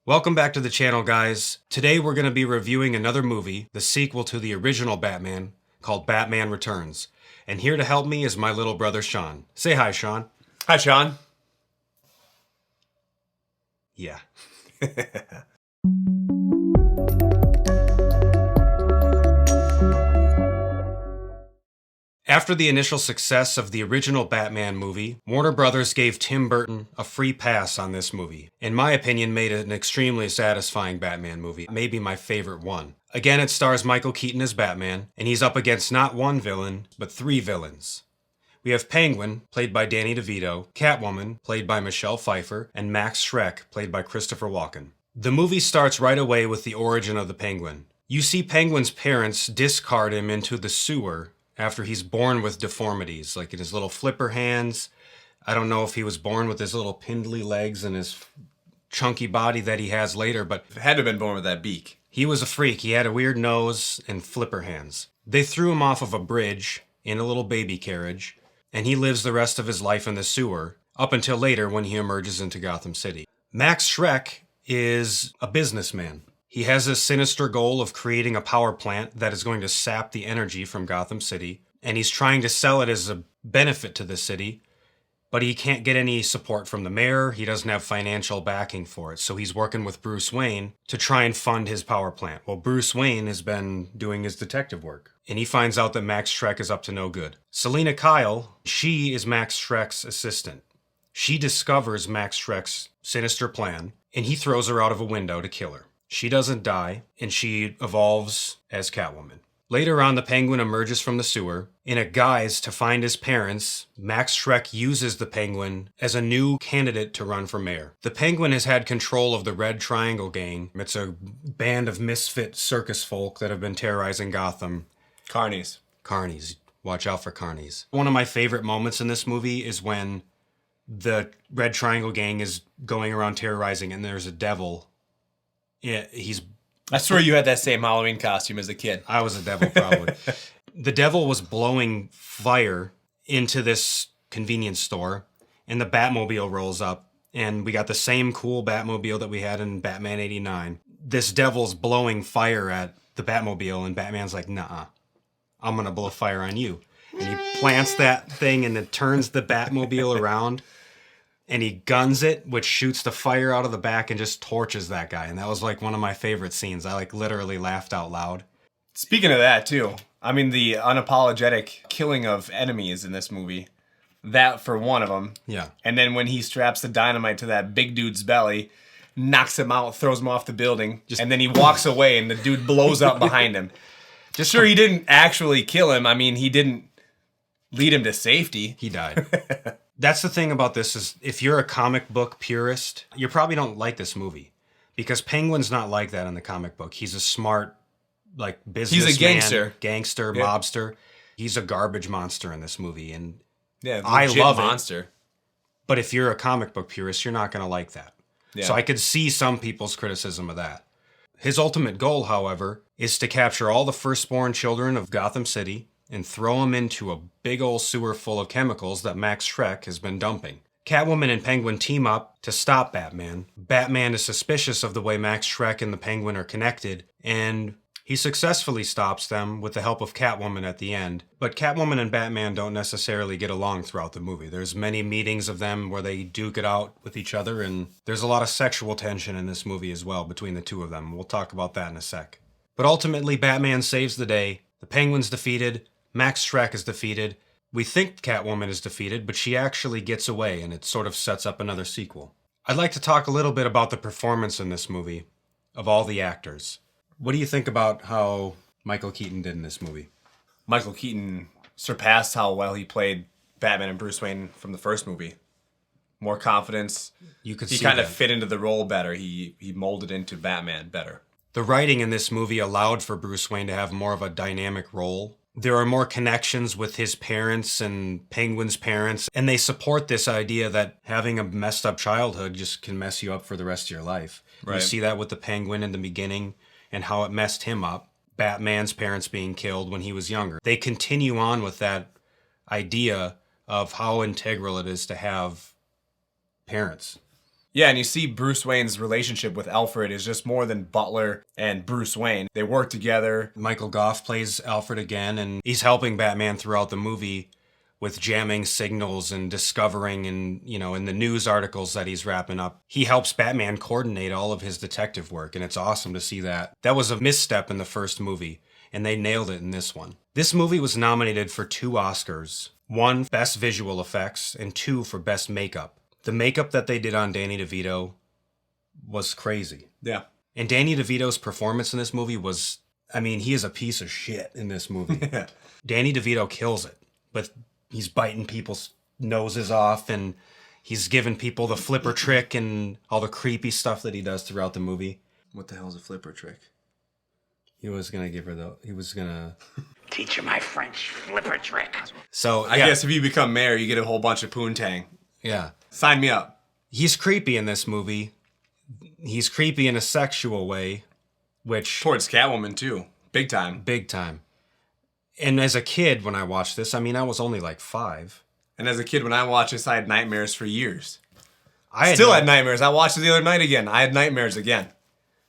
Welcome back to the channel, guys. Today we're going to be reviewing another movie, the sequel to the original Batman, called Batman Returns. And here to help me is my little brother, Sean. Say hi, Sean. Hi, Sean. Yeah. After the initial success of the original Batman movie, Warner Brothers gave Tim Burton a free pass on this movie. In my opinion, made it an extremely satisfying Batman movie, maybe my favorite one. Again, it stars Michael Keaton as Batman, and he's up against not one villain, but three villains. We have Penguin, played by Danny DeVito, Catwoman, played by Michelle Pfeiffer, and Max Schreck, played by Christopher Walken. The movie starts right away with the origin of the Penguin. You see Penguin's parents discard him into the sewer after he's born with deformities, like in his little flipper hands. I don't know if he was born with his little pindly legs and his chunky body that he has later, but Had to have been born with that beak. he was a freak. He had a weird nose and flipper hands. They threw him off of a bridge in a little baby carriage, and he lives the rest of his life in the sewer, up until later when he emerges into Gotham City. Max Schreck is a businessman. He has a sinister goal of creating a power plant that is going to sap the energy from Gotham City, and he's trying to sell it as a benefit to the city, but he can't get any support from the mayor. He doesn't have financial backing for it, so he's working with Bruce Wayne to try and fund his power plant. Well, Bruce Wayne has been doing his detective work, and he finds out that Max Schreck is up to no good. Selina Kyle, she is Max Schreck's assistant. She discovers Max Schreck's sinister plan, and he throws her out of a window to kill her. She doesn't die, and she evolves as Catwoman. Later on, the Penguin emerges from the sewer. In a guise to find his parents, Max Schreck uses the Penguin as a new candidate to run for mayor. The Penguin has had control of the Red Triangle Gang. It's a band of misfit circus folk that have been terrorizing Gotham. Carnies. Carnies. Watch out for carnies. One of my favorite moments in this movie is when the Red Triangle Gang is going around terrorizing, and there's a devil. Yeah, I swear you had that same Halloween costume as a kid. I was a devil, probably. The devil was blowing fire into this convenience store, and the Batmobile rolls up, and we got the same cool Batmobile that we had in Batman 89. This devil's blowing fire at the Batmobile, and Batman's like, "Nuh-uh, I'm gonna blow fire on you." And he plants that thing, and it turns the Batmobile around, and he guns it, which shoots the fire out of the back and just torches that guy. And that was like one of my favorite scenes. I literally laughed out loud. Speaking of that, too, I mean, the unapologetic killing of enemies in this movie. That for one of them. Yeah. And then when he straps the dynamite to that big dude's belly, knocks him out, throws him off the building, and then he walks away and the dude blows up behind him. Just sure he didn't actually kill him. I mean, he didn't lead him to safety. He died. That's the thing about this is if you're a comic book purist, you probably don't like this movie because Penguin's not like that in the comic book. He's a smart, businessman. He's a gangster. Gangster, yeah. Mobster. He's a garbage monster in this movie, and yeah, I love monster. it. But if you're a comic book purist, you're not going to like that. Yeah. So I could see some people's criticism of that. His ultimate goal, however, is to capture all the firstborn children of Gotham City and throw them into a big old sewer full of chemicals that Max Schreck has been dumping. Catwoman and Penguin team up to stop Batman. Batman is suspicious of the way Max Schreck and the Penguin are connected, and he successfully stops them with the help of Catwoman at the end. But Catwoman and Batman don't necessarily get along throughout the movie. There's many meetings of them where they duke it out with each other, and there's a lot of sexual tension in this movie as well between the two of them. We'll talk about that in a sec. But ultimately, Batman saves the day. The Penguin's defeated. Max Schreck is defeated. We think Catwoman is defeated, but she actually gets away, and it sort of sets up another sequel. I'd like to talk a little bit about the performance in this movie of all the actors. What do you think about how Michael Keaton did in this movie? Michael Keaton surpassed how well he played Batman and Bruce Wayne from the first movie. More confidence. You could he see kind that. of fit into the role better. He molded into Batman better. The writing in this movie allowed for Bruce Wayne to have more of a dynamic role. There are more connections with his parents and Penguin's parents, and they support this idea that having a messed up childhood just can mess you up for the rest of your life. Right. You see that with the Penguin in the beginning and how it messed him up. Batman's parents being killed when he was younger. They continue on with that idea of how integral it is to have parents. Yeah, and you see Bruce Wayne's relationship with Alfred is just more than Butler and Bruce Wayne. They work together. Michael Goff plays Alfred again, and he's helping Batman throughout the movie with jamming signals and discovering and, in the news articles that he's wrapping up. He helps Batman coordinate all of his detective work, and it's awesome to see that. That was a misstep in the first movie, and they nailed it in this one. This movie was nominated for 2 Oscars. 1, Best Visual Effects, and 2 for Best Makeup. The makeup that they did on Danny DeVito was crazy. Yeah. And Danny DeVito's performance in this movie was, he is a piece of shit in this movie. Danny DeVito kills it, but he's biting people's noses off and he's giving people the flipper trick and all the creepy stuff that he does throughout the movie. What the hell is a flipper trick? He was going to Teach you my French flipper trick. So, I guess if you become mayor, you get a whole bunch of poontang. Yeah. Sign me up. He's creepy in this movie. He's creepy in a sexual way, which... Towards Catwoman, too. Big time. Big time. And as a kid, when I watched this, I was only like 5. And as a kid, when I watched this, I had nightmares for years. I Still had nightmares. I watched it the other night again. I had nightmares again.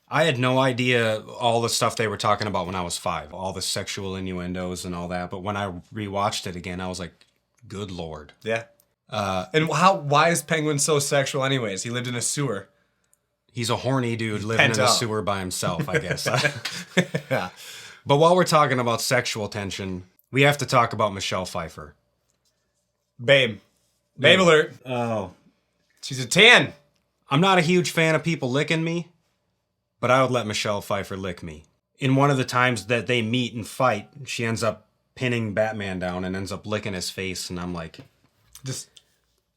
I had no idea all the stuff they were talking about when I was 5. All the sexual innuendos and all that. But when I rewatched it again, I was like, good Lord. Yeah. And why is Penguin so sexual anyways? He lived in a sewer. He's a horny dude living in a sewer by himself, I guess. Yeah. But while we're talking about sexual tension, we have to talk about Michelle Pfeiffer. Babe alert. Oh. She's a 10. I'm not a huge fan of people licking me, but I would let Michelle Pfeiffer lick me. In one of the times that they meet and fight, she ends up pinning Batman down and ends up licking his face, and I'm like... Just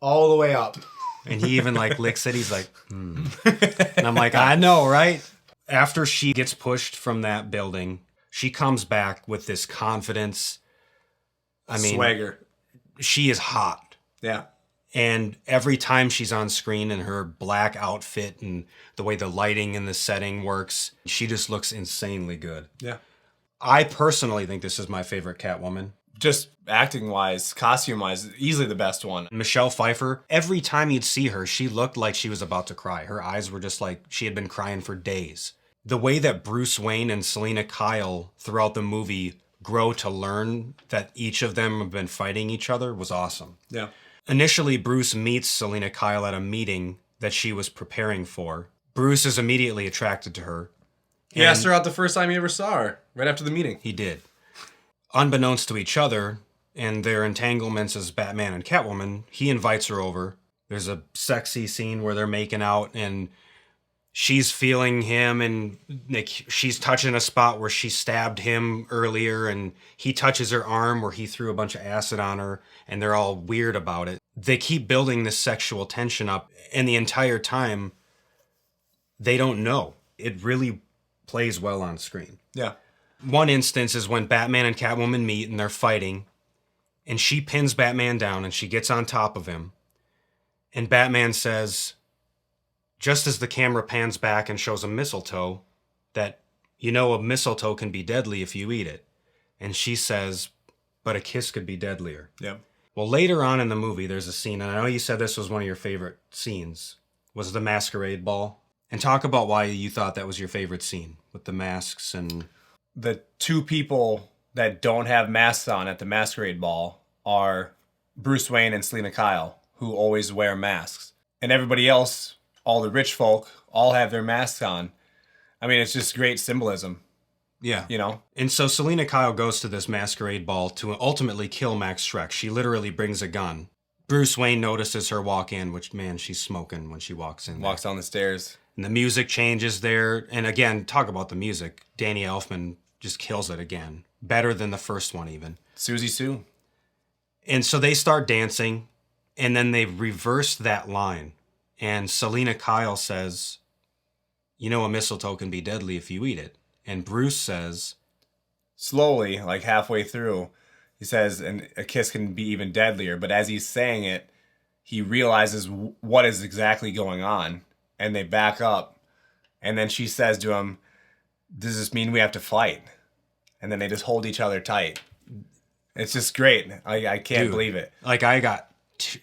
all the way up. And he even licks it. He's like, And I'm like, I know, right? After she gets pushed from that building, she comes back with this confidence. Swagger. She is hot. Yeah. And every time she's on screen in her black outfit and the way the lighting and the setting works, she just looks insanely good. Yeah. I personally think this is my favorite Catwoman. Just acting-wise, costume-wise, easily the best one. Michelle Pfeiffer, every time you'd see her, she looked like she was about to cry. Her eyes were just like she had been crying for days. The way that Bruce Wayne and Selina Kyle throughout the movie grow to learn that each of them have been fighting each other was awesome. Yeah. Initially, Bruce meets Selina Kyle at a meeting that she was preparing for. Bruce is immediately attracted to her. He asked her out the first time he ever saw her, right after the meeting. He did. Unbeknownst to each other and their entanglements as Batman and Catwoman, he invites her over. There's a sexy scene where they're making out and she's feeling him and she's touching a spot where she stabbed him earlier and he touches her arm where he threw a bunch of acid on her and they're all weird about it. They keep building this sexual tension up and the entire time they don't know. It really plays well on screen. Yeah. One instance is when Batman and Catwoman meet and they're fighting, and she pins Batman down and she gets on top of him. And Batman says, just as the camera pans back and shows a mistletoe, that, a mistletoe can be deadly if you eat it. And she says, but a kiss could be deadlier. Yeah. Well, later on in the movie, there's a scene, and I know you said this was one of your favorite scenes, was the masquerade ball. And talk about why you thought that was your favorite scene with the masks and... The 2 people that don't have masks on at the masquerade ball are Bruce Wayne and Selina Kyle, who always wear masks. And everybody else, all the rich folk, all have their masks on. It's just great symbolism. Yeah. And so Selina Kyle goes to this masquerade ball to ultimately kill Max Schreck. She literally brings a gun. Bruce Wayne notices her walk in, which, man, she's smoking when she walks in. Walks down the stairs. And the music changes there. And again, talk about the music. Danny Elfman just kills it again. Better than the first one, even. Susie Sue. And so they start dancing, and then they reverse that line. And Selina Kyle says, a mistletoe can be deadly if you eat it. And Bruce says... Slowly, like halfway through, he says, and a kiss can be even deadlier. But as he's saying it, he realizes what is exactly going on. And they back up. And then she says to him, does this mean we have to fight? And then they just hold each other tight. It's just great. I can't believe it. I got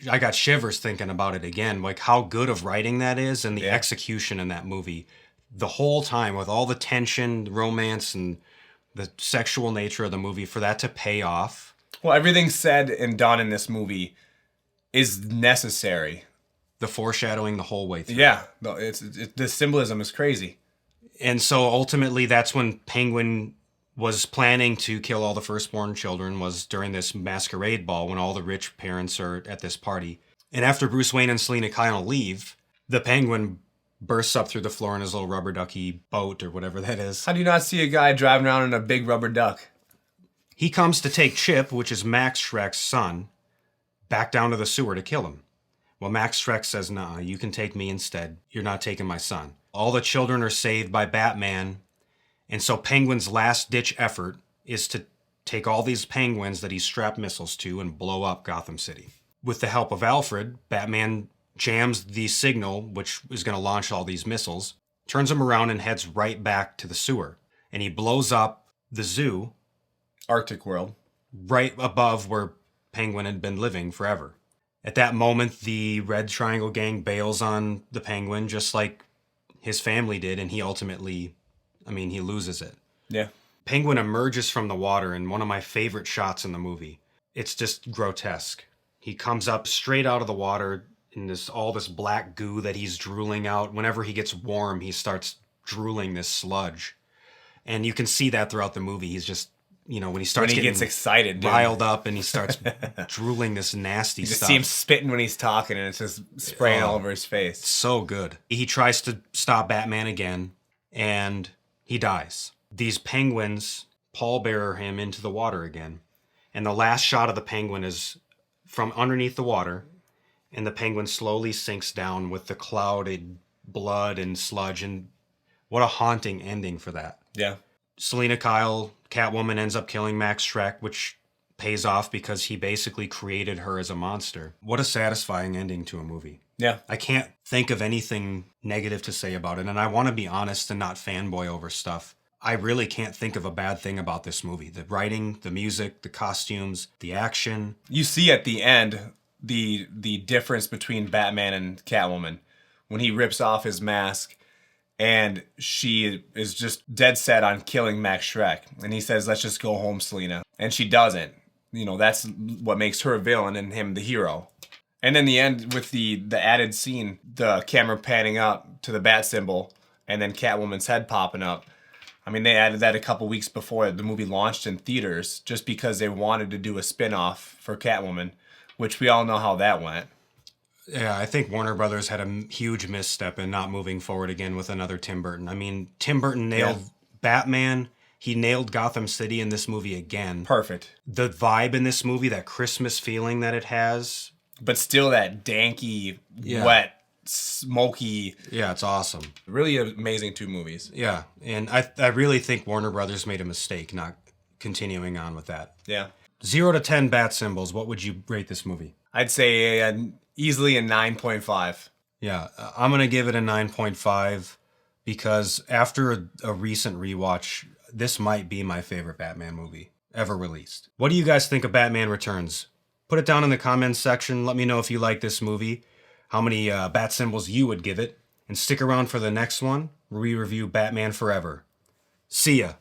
I got shivers thinking about it again, like how good of writing that is and the Yeah. execution in that movie. The whole time with all the tension, romance, and the sexual nature of the movie, for that to pay off. Well, everything said and done in this movie is necessary. The foreshadowing the whole way through. Yeah, the symbolism is crazy. And so ultimately that's when Penguin was planning to kill all the firstborn children, was during this masquerade ball when all the rich parents are at this party. And after Bruce Wayne and Selina Kyle leave, the Penguin bursts up through the floor in his little rubber ducky boat or whatever that is. How do you not see a guy driving around in a big rubber duck? He comes to take Chip, which is Max Shrek's son, back down to the sewer to kill him. Well, Max Shrek says, nah, you can take me instead. You're not taking my son. All the children are saved by Batman. And so Penguin's last-ditch effort is to take all these penguins that he's strapped missiles to and blow up Gotham City. With the help of Alfred, Batman jams the signal, which is going to launch all these missiles, turns them around and heads right back to the sewer. And he blows up the zoo Arctic World. right above where Penguin had been living forever. At that moment, the Red Triangle Gang bails on the Penguin, just like his family did, and he ultimately, he loses it. Yeah. Penguin emerges from the water in one of my favorite shots in the movie. It's just grotesque. He comes up straight out of the water in all this black goo that he's drooling out. Whenever he gets warm, he starts drooling this sludge. And you can see that throughout the movie. He's just, when he starts getting gets excited, dude. riled up and he starts drooling this nasty You just stuff. see him spitting when he's talking, and it's just spraying all over his face. So good. He tries to stop Batman again, and he dies. These penguins pallbearer him into the water again. And the last shot of the penguin is from underneath the water, and the penguin slowly sinks down with the clouded blood and sludge. And what a haunting ending for that. Yeah. Selina Kyle, Catwoman, ends up killing Max Shreck, which pays off because he basically created her as a monster. What a satisfying ending to a movie. Yeah. I can't think of anything negative to say about it, and I want to be honest and not fanboy over stuff. I really can't think of a bad thing about this movie. The writing, the music, the costumes, the action. You see at the end the difference between Batman and Catwoman when he rips off his mask and she is just dead set on killing Max Shreck. And he says, let's just go home, Selina. And she doesn't. That's what makes her a villain and him the hero. And in the end, with the added scene, the camera panning up to the bat symbol and then Catwoman's head popping up. They added that a couple weeks before the movie launched in theaters just because they wanted to do a spin-off for Catwoman, which we all know how that went. Yeah, I think Warner Brothers had a huge misstep in not moving forward again with another Tim Burton. Tim Burton nailed Batman. He nailed Gotham City in this movie again. Perfect. The vibe in this movie, that Christmas feeling that it has. But still that danky, wet, smoky. Yeah, it's awesome. Really amazing two movies. Yeah, and I really think Warner Brothers made a mistake not continuing on with that. Yeah. 0 to 10 bat symbols, what would you rate this movie? I'd say easily a 9.5. Yeah, I'm going to give it a 9.5 because after a recent rewatch, this might be my favorite Batman movie ever released. What do you guys think of Batman Returns? Put it down in the comments section. Let me know if you like this movie, how many bat symbols you would give it, and stick around for the next one where we review Batman Forever. See ya.